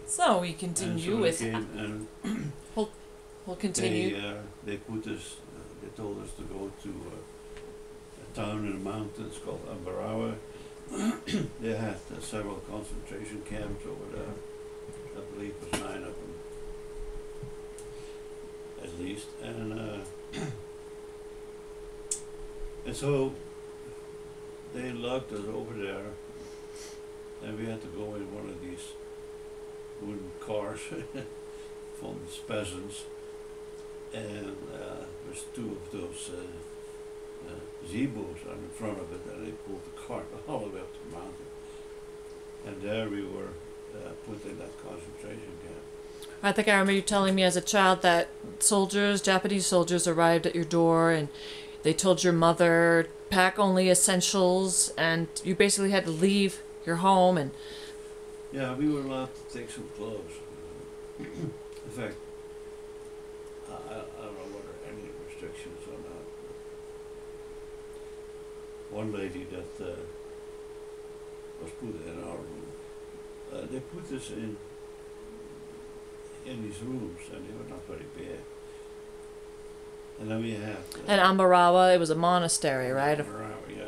So we continue and so with. they came and We'll continue. they put us. They told us to go to a town in the mountains called Ambarawa. They had several concentration camps over there. I believe it was 9 of them, at least. And so they locked us over there, and we had to go in one of these wooden cars from these peasants, and there's 2 of those zeebos on in front of it, and they pulled the cart all the way up the mountain. And there we were put in that concentration camp. I think I remember you telling me as a child that Japanese soldiers arrived at your door and they told your mother, pack only essentials, and you basically had to leave your home. And Yeah, we were allowed to take some clothes. In fact, I don't know whether any restrictions or not. One lady that was put in our room, they put us in these rooms, and they were not very big. And then we had and Ambarawa, it was a monastery, right? Ambarawa, yeah.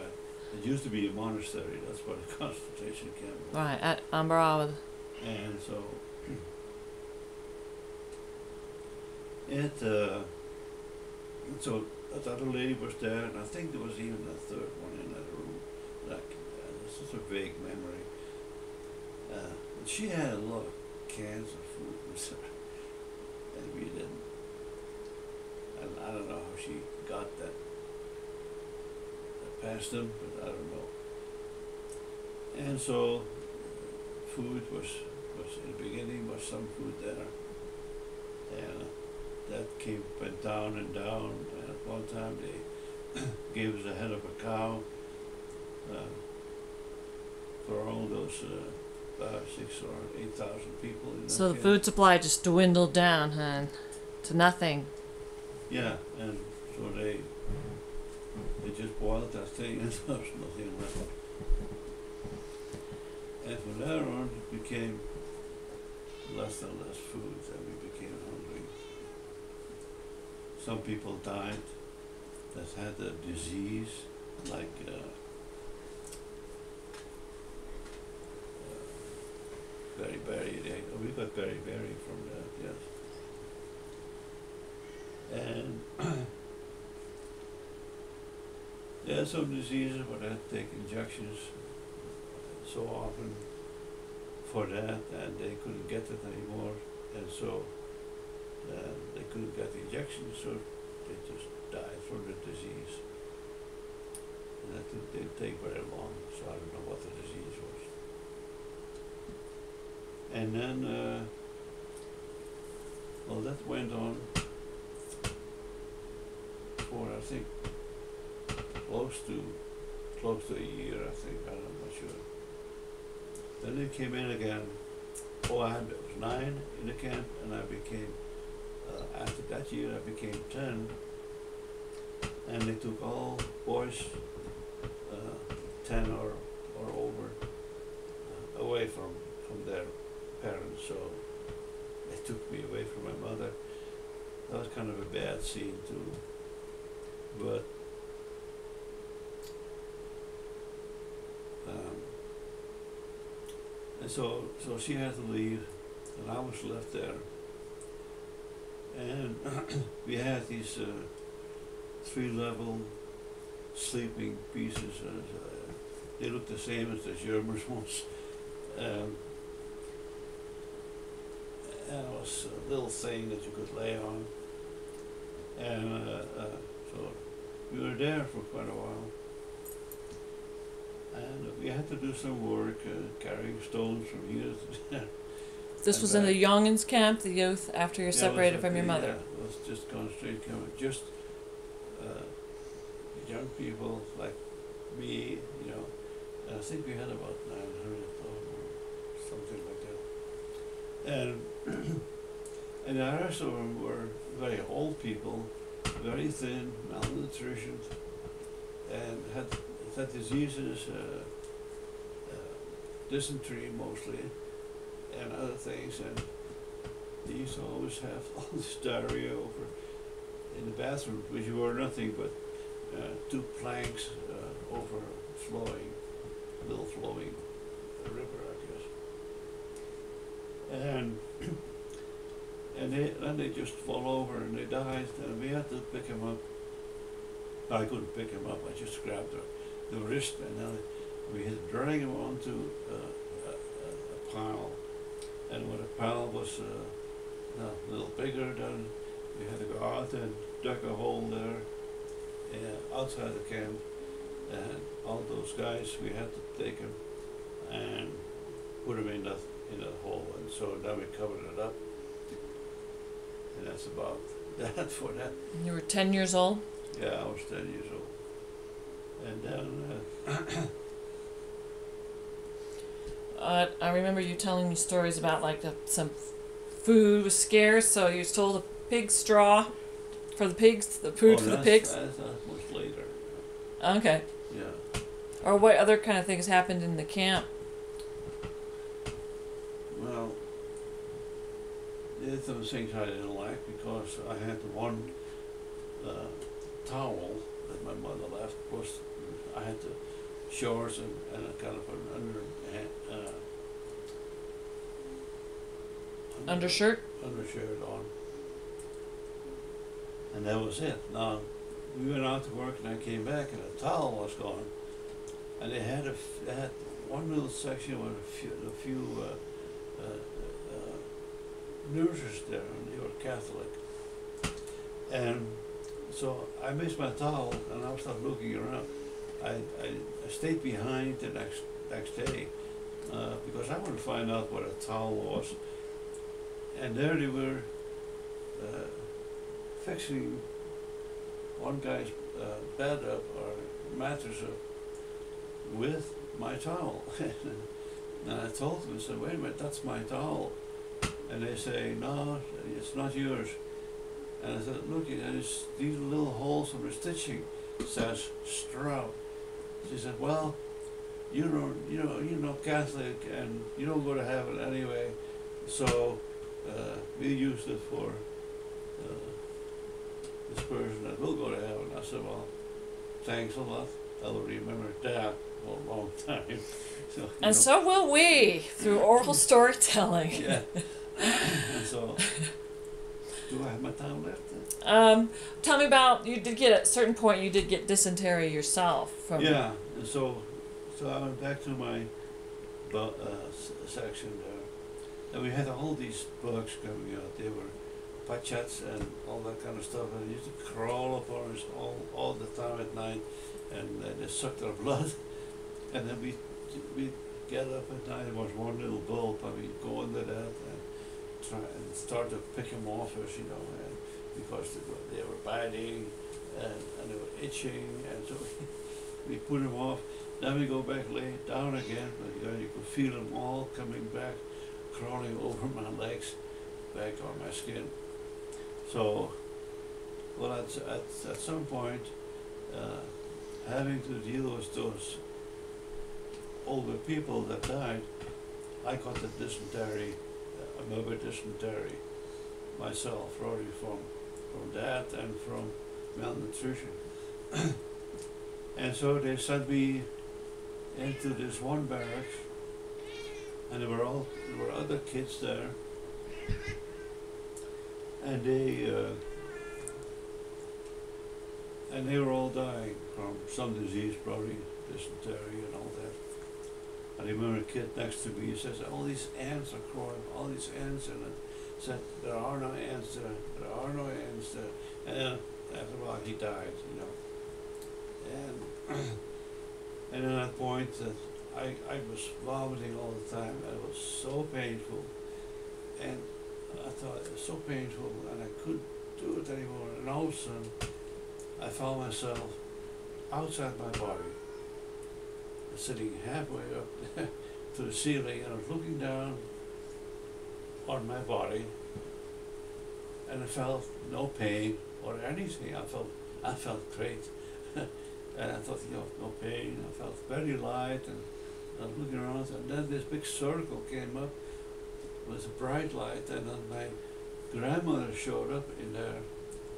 It used to be a monastery. That's what the concentration camp was. Right, at Ambarawa. And so it so that other lady was there, and I think there was even a 3rd one in that room. Like this is a vague memory. She had a lot of cans of food with her, and we didn't. And I don't know how she got that past them, but I don't know. And so food was in the beginning was some food there, and that went down and down. And at one time they gave us a head of a cow for all those 6,000 or 8,000 people. In So that the food supply just dwindled down, huh, to nothing. Yeah, and so they just boiled that thing, and there was nothing left. And from there on, it became less and less food, and we became hungry. Some people died that had a disease, like beriberi. We got beriberi from that, yes. And there are some diseases where they had to take injections so often for that, and they couldn't get it anymore, and so they couldn't get the injections, so they just died from the disease. And that didn't take very long, so I don't know what the disease was. And then, well, that went on for, I think, close to a year, I think, I'm not sure. Then they came in again. Oh, I was 9 in the camp, and I became, after that year, I became 10. And they took all boys, 10 or over, away from their parents. So they took me away from my mother. That was kind of a bad scene too. But and so she had to leave, and I was left there. And we had these 3-level sleeping pieces. They looked the same as the German ones. And it was a little thing that you could lay on. And so we were there for quite a while. And we had to do some work, carrying stones from here to there. This was in the Youngins camp, the youth, after you're separated from your mother. Yeah, it was just concentration camp. Just young people like me, you know. And I think we had about 900 or something like that. And the rest of them were very old people, very thin, malnutrition, and had diseases, dysentery mostly, and other things. things, and they used to always have all this diarrhea over in the bathroom, which were nothing but 2 planks overflowing, little flowing river, I guess. And then they just fall over and they died, and we had to pick them up. I couldn't pick them up, I just grabbed the wrist, and then we had to drag them onto a pile. And when the pile was a little bigger, then we had to go out and dug a hole there outside the camp, and all those guys, we had to take them and put them in that hole, and so then we covered it up, and that's about that for that. You were 10 years old? Yeah, I was 10 years old, and then I remember you telling me stories about like some food was scarce, so you stole the pig straw for the pigs, the food for the pigs. That's much later. Okay. Yeah. Or what other kind of things happened in the camp? Well, there's some things I didn't like because I had the one towel that my mother left. Was I had the shorts and a kind of an Undershirt on, and that was it. Now we went out to work, and I came back, and the towel was gone, and they had one little section with a few nurses there, and they were Catholic, and so I missed my towel, and I started looking around. I stayed behind the next day because I wanted to find out what a towel was. And there they were fixing one guy's bed up or mattress up with my towel. And I told them, I said, wait a minute, that's my towel. And they say, no, it's not yours. And I said, look, there's these little holes from the stitching. It says Straub. She said, well, you're not Catholic and you don't go to heaven anyway, so we used it for this person that will go to heaven. I said, well, thanks a lot. I will remember that for a long time. So will we, through oral storytelling. Yeah. And so, do I have my time left? Tell me about, you did get, at a certain point, you did get dysentery yourself. Yeah, and so I went back to my section there. And we had all these bugs coming out. They were pachats and all that kind of stuff. And they used to crawl up on us all the time at night, and they sucked our blood. And then we get up at night. There was one little bulb, and we'd go under that and try and start to pick them off us, and because they were biting and they were itching, and so we put them off. Then we go back, lay down again, but you could feel them all coming back, crawling over my legs, back on my skin. So, well, at some point, having to deal with those older people that died, I got the dysentery, another dysentery myself, probably from that and from malnutrition. And so they sent me into this one barracks, and there were other kids there, and they were all dying from some disease, probably dysentery and all that. And I remember a kid next to me, he says, all these ants are crawling, all these ants, and I said, there are no ants there, there are no ants there. And then after a while he died, And at that point that I was vomiting all the time, and it was so painful. And I thought it was so painful, and I couldn't do it anymore. And all of a sudden, I found myself outside my body, sitting halfway up to the ceiling, and I was looking down on my body, and I felt no pain or anything. I felt great. And I thought, no pain. I felt very light, and I was looking around, and then this big circle came up was a bright light, and then my grandmother showed up in there,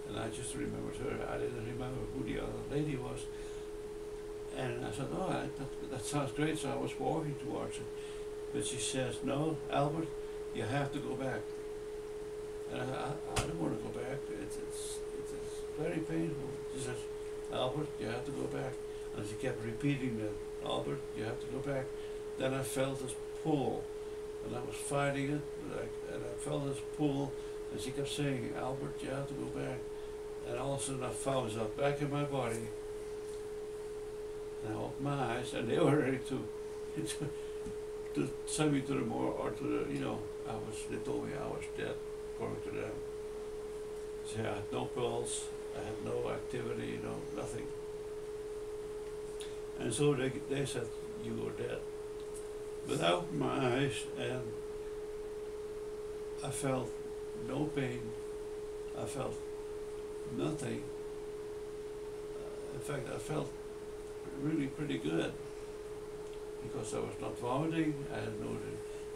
and I just remembered her. I didn't remember who the other lady was. And I said, oh, that sounds great, so I was walking towards it. But she says, no, Albert, you have to go back. And I don't want to go back. It's very painful. She says, Albert, you have to go back. And she kept repeating that, Albert, you have to go back. Then I felt this pull, and I was fighting it, and I felt this pull, and she kept saying, Albert, you have to go back. And all of a sudden I found myself back in my body, and I opened my eyes, and they were ready to send me to the morgue, or to the, they told me I was dead, according to them. So I had no pulse, I had no activity, nothing. And so they said, you were dead. But I opened my eyes, and I felt no pain, I felt nothing. In fact, I felt really pretty good, because I was not vomiting, I had no,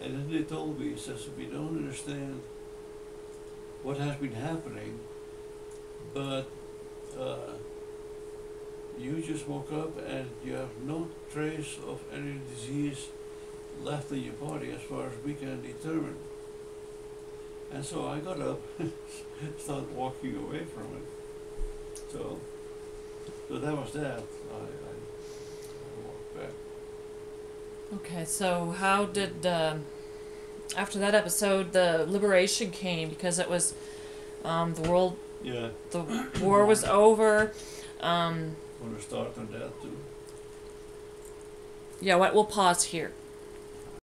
and then they told me, he says, we don't understand what has been happening, but you just woke up and you have no trace of any disease left in your body as far as we can determine. And so I got up and started walking away from it. So that was that. I walked back. Okay, so how did, after that episode, the liberation came? Because it was, the world, Yeah. the war was over. Want to start on that too? Yeah, we'll pause here.